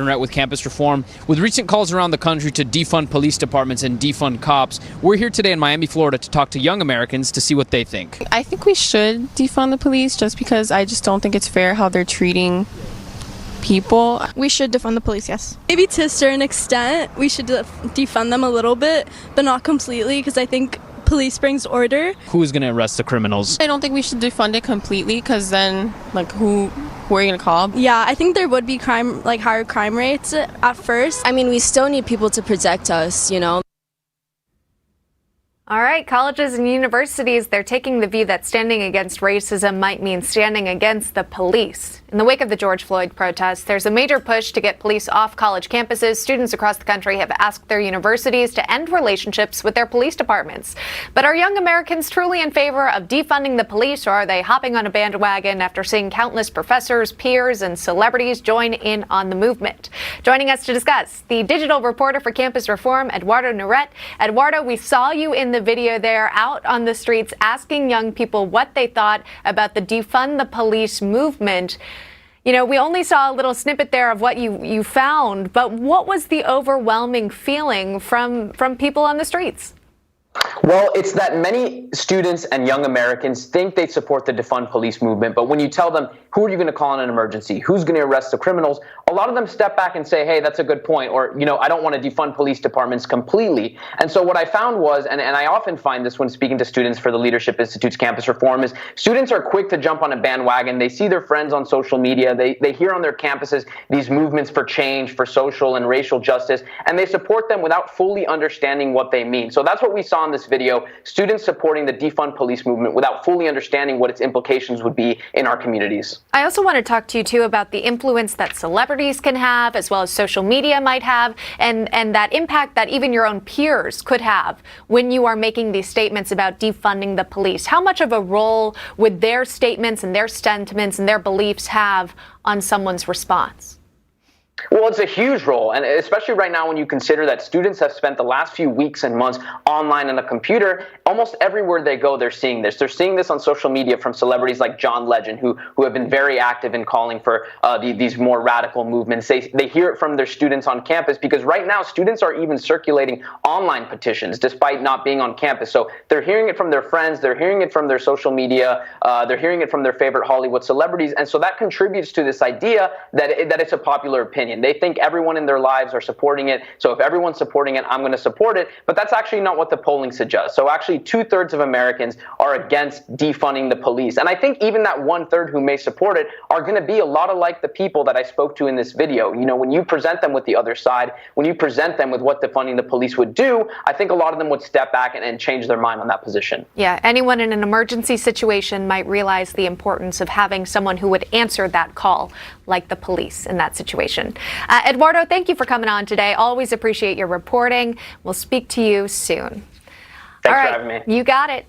Neret with campus reform. With recent calls around the country to defund police departments and defund cops, we're here today in Miami, Florida to talk to young Americans to see what they think. I think we should defund the police just because I just don't think it's fair how they're treating people. We should defund the police, yes. Maybe to a certain extent, we should defund them a little bit, but not completely, because I think police brings order. Who's going to arrest the criminals? I don't think we should defund it completely because then, who are you going to call? Yeah, I think there would be higher crime rates at first. I mean, we still need people to protect us, you know. All right, colleges and universities, they're taking the view that standing against racism might mean standing against the police. In the wake of the George Floyd protests, there's a major push to get police off college campuses. Students across the country have asked their universities to end relationships with their police departments. But are young Americans truly in favor of defunding the police, or are they hopping on a bandwagon after seeing countless professors, peers, and celebrities join in on the movement? Joining us to discuss, the digital reporter for campus reform, Eduardo Neret. Eduardo, we saw you in the video there out on the streets asking young people what they thought about the defund the police movement. You know, we only saw a little snippet there of what you found, but what was the overwhelming feeling from people on the streets? Well, it's that many students and young Americans think they support the defund police movement, but when you tell them, who are you going to call in an emergency? Who's going to arrest the criminals? A lot of them step back and say, hey, that's a good point. Or, you know, I don't want to defund police departments completely. And so what I found was, and I often find this when speaking to students for the Leadership Institute's campus reform, is students are quick to jump on a bandwagon. They see their friends on social media. They hear on their campuses these movements for change, for social and racial justice, and they support them without fully understanding what they mean. So that's what we saw in this video, students supporting the defund police movement without fully understanding what its implications would be in our communities. I also want to talk to you, too, about the influence that celebrities can have, as well as social media might have, and that impact that even your own peers could have when you are making these statements about defunding the police. How much of a role would their statements and their sentiments and their beliefs have on someone's response? Well, it's a huge role, and especially right now when you consider that students have spent the last few weeks and months online on a computer. Almost everywhere they go, they're seeing this. They're seeing this on social media from celebrities like John Legend, who have been very active in calling for these more radical movements. They hear it from their students on campus, because right now students are even circulating online petitions despite not being on campus. So they're hearing it from their friends, they're hearing it from their social media, they're hearing it from their favorite Hollywood celebrities, and so that contributes to this idea that it's a popular opinion. They think everyone in their lives are supporting it, so if everyone's supporting it, I'm going to support it. But that's actually not what the polling suggests. So actually 2/3 of Americans are against defunding the police. And I think even that 1/3 who may support it are going to be a lot of like the people that I spoke to in this video. You know, when you present them with the other side, when you present them with what defunding the police would do, I think a lot of them would step back and change their mind on that position. Yeah, anyone in an emergency situation might realize the importance of having someone who would answer that call, like the police in that situation. Eduardo, thank you for coming on today. Always appreciate your reporting. We'll speak to you soon. Thanks for having me. You got it.